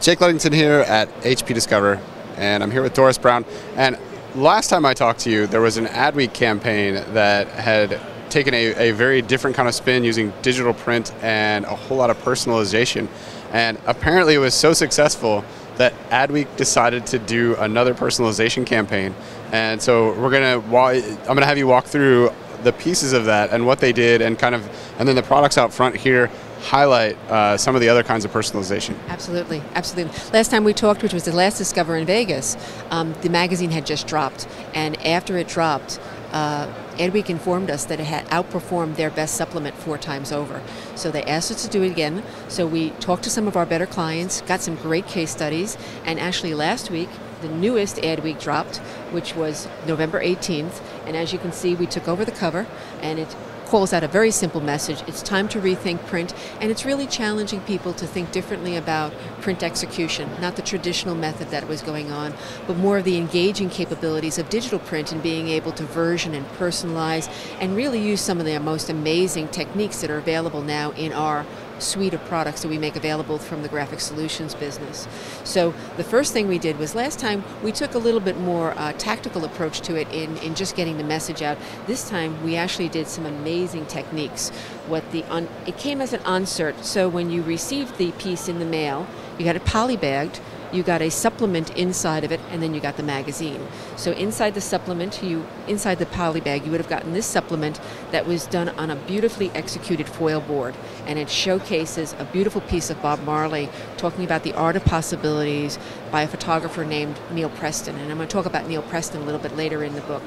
Jake Ludington here at HP Discover, and I'm here with Doris Brown. And last time I talked to you, there was an Adweek campaign that had taken a very different kind of spin using digital print and a whole lot of personalization. And apparently it was so successful that Adweek decided to do another personalization campaign. And so I'm gonna have you walk through the pieces of that and what they did, and and then the products out front here highlight some of the other kinds of personalization. Absolutely, absolutely. Last time we talked, which was the last Discover in Vegas, the magazine had just dropped, and after it dropped, Adweek informed us that it had outperformed their best supplement 4 times over. So they asked us to do it again. So we talked to some of our better clients, got some great case studies, and actually last week, the newest Adweek dropped, which was November 18th, and as you can see, we took over the cover, and it calls out a very simple message. It's time to rethink print, and it's really challenging people to think differently about print execution, not the traditional method that was going on, but more of the engaging capabilities of digital print and being able to version and personalize and really use some of the most amazing techniques that are available now in our suite of products that we make available from the Graphic Solutions business. So the first thing we did was, last time we took a little bit more tactical approach to it in just getting the message out. This time we actually did some amazing techniques. It came as an insert, so when you received the piece in the mail, you got it polybagged, you got a supplement inside of it, and then you got the magazine. So inside the supplement, inside the poly bag, you would have gotten this supplement that was done on a beautifully executed foil board, and it showcases a beautiful piece of Bob Marley talking about the art of possibilities by a photographer named Neil Preston, and I'm going to talk about Neil Preston a little bit later in the book.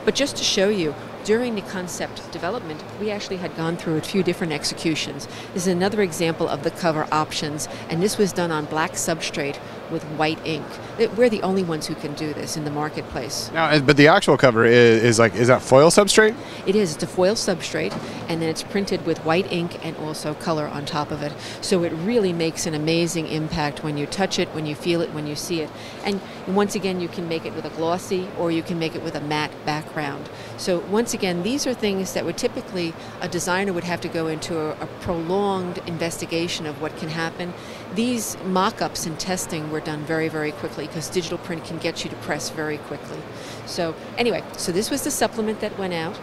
But just to show you, during the concept development, we actually had gone through a few different executions. This is another example of the cover options, and this was done on black substrate with white ink. We're the only ones who can do this in the marketplace. Now, but the actual cover is that foil substrate? It is. It's a foil substrate, and then it's printed with white ink and also color on top of it. So it really makes an amazing impact when you touch it, when you feel it, when you see it. And once again, you can make it with a glossy, or you can make it with a matte background. So once again, these are things that would typically a designer would have to go into a prolonged investigation of what can happen. These mock-ups and testing were done very, very quickly, because digital print can get you to press very quickly. So anyway, so this was the supplement that went out.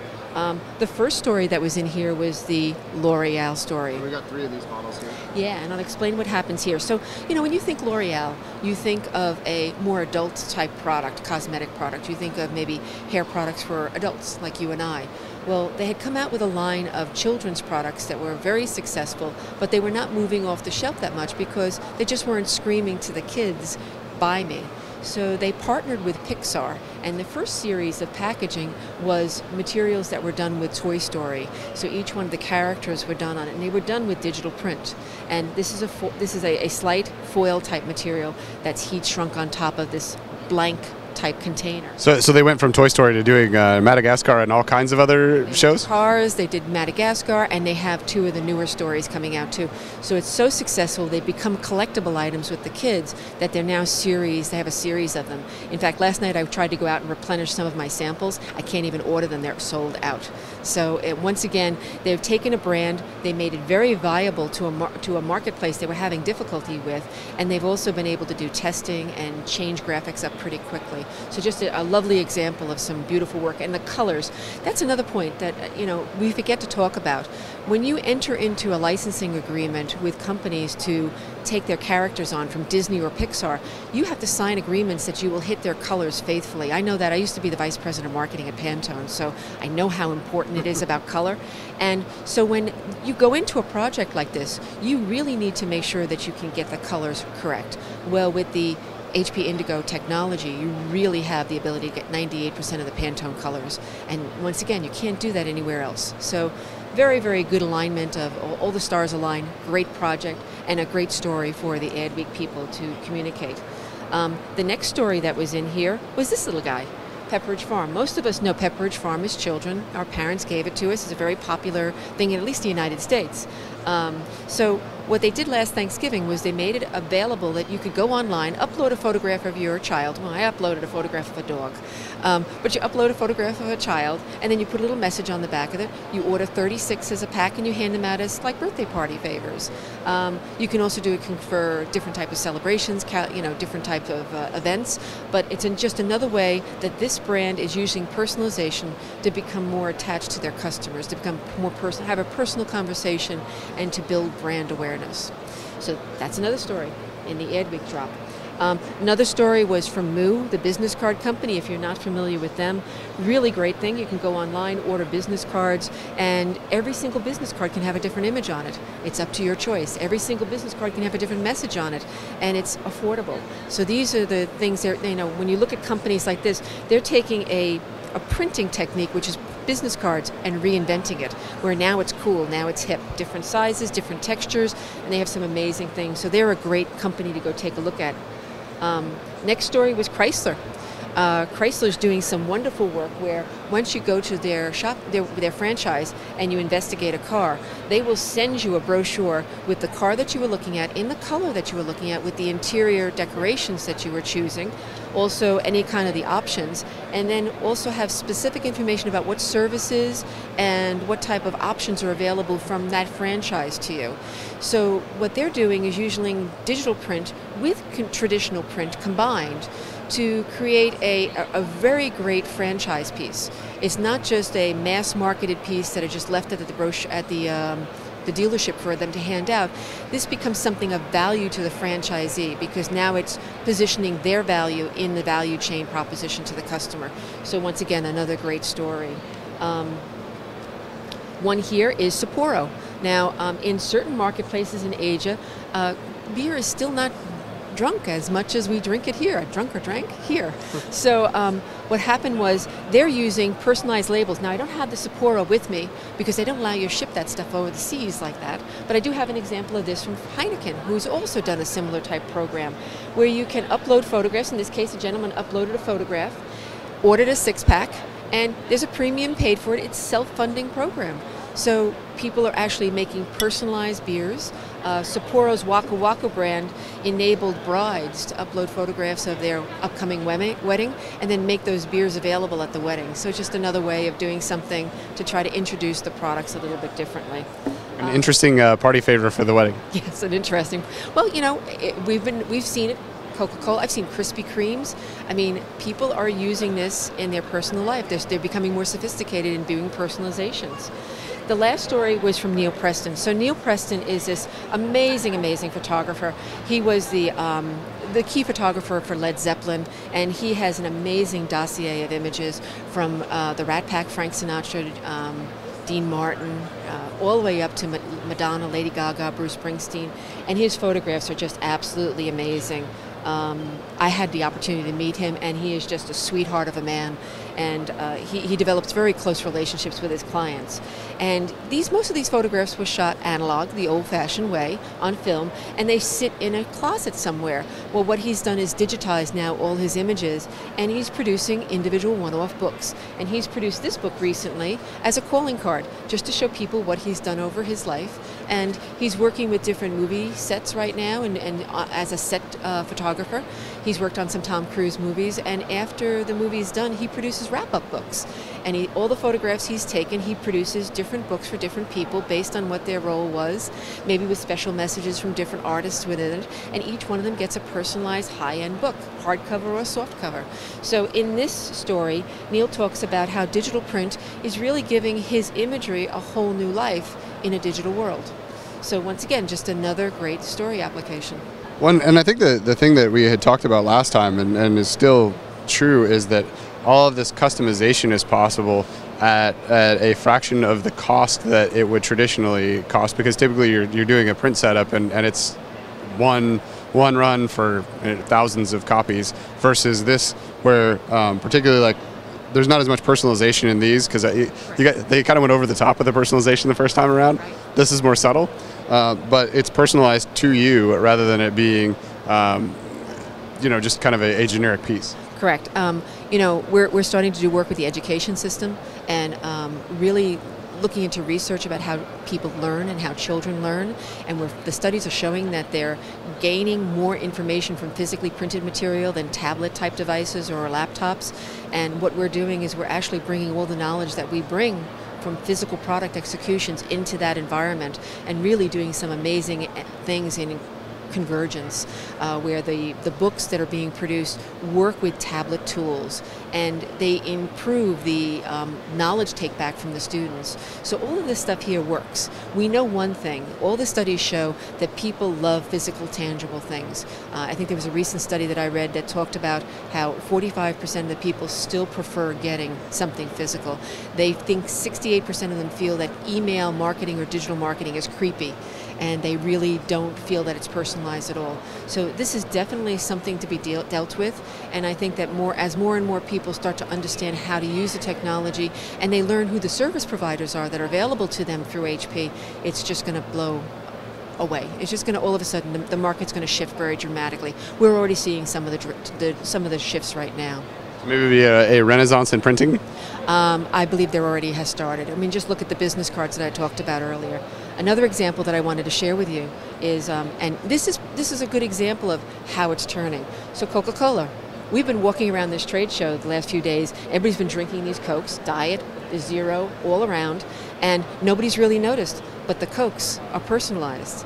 The first story that was in here was the L'Oreal story. We got 3 of these models here. Yeah, and I'll explain what happens here. So, when you think L'Oreal, you think of a more adult type product, cosmetic product. You think of maybe hair products for adults like you and I. Well, they had come out with a line of children's products that were very successful, but they were not moving off the shelf that much because they just weren't screaming to the kids, "Buy me." So they partnered with Pixar, and the first series of packaging was materials that were done with Toy Story. So each one of the characters were done on it, and they were done with digital print. And this is a slight foil type material that's heat shrunk on top of this blank type container. So they went from Toy Story to doing Madagascar and all kinds of other shows? Cars, they did Madagascar, and they have 2 of the newer stories coming out too. So it's so successful, they've become collectible items with the kids that they're now they have a series of them. In fact, last night I tried to go out and replenish some of my samples. I can't even order them, they're sold out. So once again, they've taken a brand, they made it very viable to a marketplace they were having difficulty with, and they've also been able to do testing and change graphics up pretty quickly. So just a lovely example of some beautiful work. And the colors, that's another point that we forget to talk about. When you enter into a licensing agreement with companies to take their characters on from Disney or Pixar, you have to sign agreements that you will hit their colors faithfully. I know that. I used to be the vice president of marketing at Pantone, so I know how important it is about color. And so when you go into a project like this, you really need to make sure that you can get the colors correct. Well, with the HP Indigo technology, you really have the ability to get 98% of the Pantone colors. And once again, you can't do that anywhere else. So very, very good alignment of all the stars align, great project, and a great story for the Adweek people to communicate. The next story that was in here was this little guy, Pepperidge Farm. Most of us know Pepperidge Farm as children. Our parents gave it to us. It's a very popular thing in at least the United States. So what they did last Thanksgiving was they made it available that you could go online, upload a photograph of your child. Well, I uploaded a photograph of a dog. But you upload a photograph of a child, and then you put a little message on the back of it. You order 36 as a pack, and you hand them out as like birthday party favors. You can also do it for different type of celebrations, different types of events. But it's just another way that this brand is using personalization to become more attached to their customers, to become more personal, have a personal conversation, and to build brand awareness. So that's another story in the Adweek drop. Another story was from Moo, the business card company. If you're not familiar with them, really great thing. You can go online, order business cards, and every single business card can have a different image on it. It's up to your choice. Every single business card can have a different message on it, and it's affordable. So these are the things that, when you look at companies like this, they're taking a printing technique, which is business cards, and reinventing it, where now it's cool, now it's hip, different sizes, different textures, and they have some amazing things. So they're a great company to go take a look at. Next story was Chrysler. Chrysler's doing some wonderful work where once you go to their shop, their franchise, and you investigate a car, they will send you a brochure with the car that you were looking at, in the color that you were looking at, with the interior decorations that you were choosing, also any kind of the options, and then also have specific information about what services and what type of options are available from that franchise to you. So what they're doing is using digital print with traditional print combined to create a very great franchise piece. It's not just a mass marketed piece that are just left at the brochure at the dealership for them to hand out. This becomes something of value to the franchisee, because now it's positioning their value in the value chain proposition to the customer. So once again, another great story. One here is Sapporo. Now, in certain marketplaces in Asia, beer is still not drunk as much as we drink it here. Drunk or drank here. So what happened was they're using personalized labels. Now I don't have the Sapporo with me because they don't allow you to ship that stuff over the seas like that. But I do have an example of this from Heineken, who's also done a similar type program where you can upload photographs. In this case, a gentleman uploaded a photograph, ordered a 6-pack, and there's a premium paid for it. It's a self-funding program. So people are actually making personalized beers. Sapporo's Waka Waka brand enabled brides to upload photographs of their upcoming wedding and then make those beers available at the wedding. So just another way of doing something to try to introduce the products a little bit differently. An interesting party favor for the wedding. Yes, an interesting. Well, we've seen it. Coca-Cola. I've seen Krispy Kremes. I mean, people are using this in their personal life. They're becoming more sophisticated in doing personalizations. The last story was from Neil Preston. So Neil Preston is this amazing, amazing photographer. He was the key photographer for Led Zeppelin, and he has an amazing dossier of images from the Rat Pack, Frank Sinatra, Dean Martin, all the way up to Madonna, Lady Gaga, Bruce Springsteen, and his photographs are just absolutely amazing. I had the opportunity to meet him, and he is just a sweetheart of a man, and he develops very close relationships with his clients. And most of these photographs were shot analog, the old-fashioned way, on film, and they sit in a closet somewhere. Well, what he's done is digitize now all his images, and he's producing individual one-off books. And he's produced this book recently as a calling card, just to show people what he's done over his life. And he's working with different movie sets right now, and as a set photographer. He's worked on some Tom Cruise movies, and after the movie's done, he produces wrap-up books. And all the photographs he's taken, he produces different books for different people based on what their role was, maybe with special messages from different artists within it, and each one of them gets a personalized high-end book, hardcover or softcover. So in this story, Neil talks about how digital print is really giving his imagery a whole new life in a digital world. So once again, just another great story application. And I think the thing that we had talked about last time and is still true is that all of this customization is possible at a fraction of the cost that it would traditionally cost, because typically you're doing a print setup and it's one run for thousands of copies, versus this where particularly like there's not as much personalization in these because they kind of went over the top of the personalization the first time around. This is more subtle, but it's personalized to you rather than it being just kind of a generic piece. Correct. We're starting to do work with the education system and really looking into research about how people learn and how children learn, and the studies are showing that they're gaining more information from physically printed material than tablet-type devices or laptops. And what we're doing is we're actually bringing all the knowledge that we bring from physical product executions into that environment and really doing some amazing things in convergence, where the books that are being produced work with tablet tools and they improve the knowledge take back from the students. So all of this stuff here works. We know one thing, all the studies show that people love physical, tangible things. I think there was a recent study that I read that talked about how 45% of the people still prefer getting something physical. They think 68% of them feel that email marketing or digital marketing is creepy, and they really don't feel that it's personalized at all. So this is definitely something to be dealt with, and I think that as more and more people start to understand how to use the technology and they learn who the service providers are that are available to them through HP, it's just going to blow away. It's just going to, all of a sudden, the market's going to shift very dramatically. We're already seeing some of the shifts right now. Maybe a renaissance in printing? I believe there already has started. I mean, just look at the business cards that I talked about earlier. Another example that I wanted to share with you is, and this is a good example of how it's turning. So Coca-Cola. We've been walking around this trade show the last few days. Everybody's been drinking these Cokes, Diet, Zero, all around, and nobody's really noticed. But the Cokes are personalized.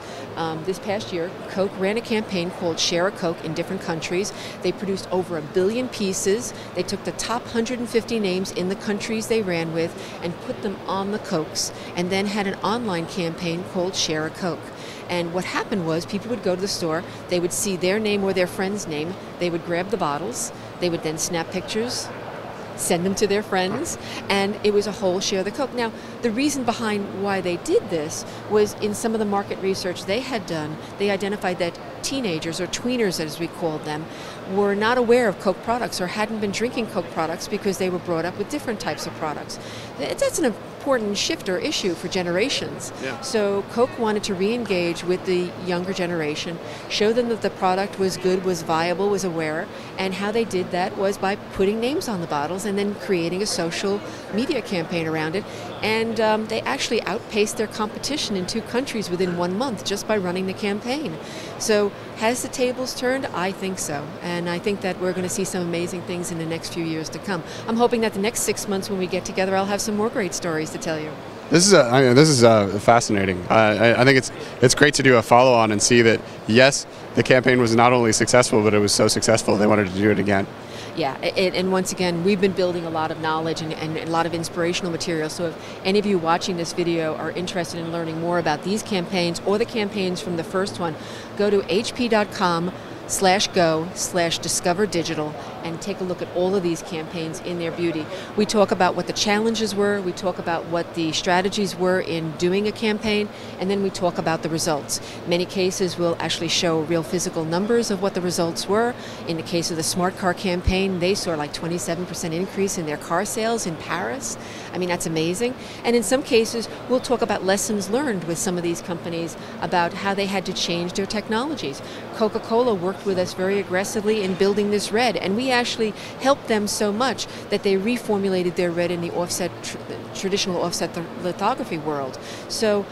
This past year, Coke ran a campaign called Share a Coke in different countries. They produced over 1 billion pieces. They took the top 150 names in the countries they ran with and put them on the Cokes, and then had an online campaign called Share a Coke. And what happened was people would go to the store, they would see their name or their friend's name, they would grab the bottles, they would then snap pictures, send them to their friends, and it was a whole Share the Coke. Now, the reason behind why they did this was in some of the market research they had done, they identified that teenagers, or tweeners as we called them, were not aware of Coke products or hadn't been drinking Coke products because they were brought up with different types of products. That's an important shift or issue for generations. Yeah. So Coke wanted to re-engage with the younger generation, show them that the product was good, was viable, was aware, and how they did that was by putting names on the bottles and then creating a social media campaign around it. And they actually outpaced their competition in 2 countries within 1 month just by running the campaign. So has the tables turned? I think so. And I think that we're going to see some amazing things in the next few years to come. I'm hoping that the next 6 months when we get together, I'll have some more great stories to tell you. This is fascinating. I think it's great to do a follow-on and see that, yes, the campaign was not only successful, but it was so successful they wanted to do it again. Yeah, and once again, we've been building a lot of knowledge and a lot of inspirational material. So if any of you watching this video are interested in learning more about these campaigns or the campaigns from the first one, go to hp.com/go/discover digital and take a look at all of these campaigns in their beauty. We talk about what the challenges were, we talk about what the strategies were in doing a campaign, and then we talk about the results. In many cases we'll actually show real physical numbers of what the results were. In the case of the Smart Car campaign, they saw like 27% increase in their car sales in Paris. I mean, that's amazing. And in some cases we'll talk about lessons learned with some of these companies about how they had to change their technologies. Coca-Cola worked with us very aggressively in building this red, and we actually helped them so much that they reformulated their red in the traditional offset lithography world. So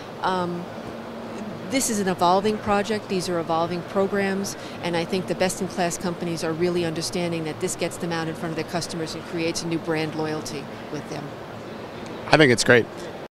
this is an evolving project, these are evolving programs, and I think the best-in-class companies are really understanding that this gets them out in front of their customers and creates a new brand loyalty with them. I think it's great.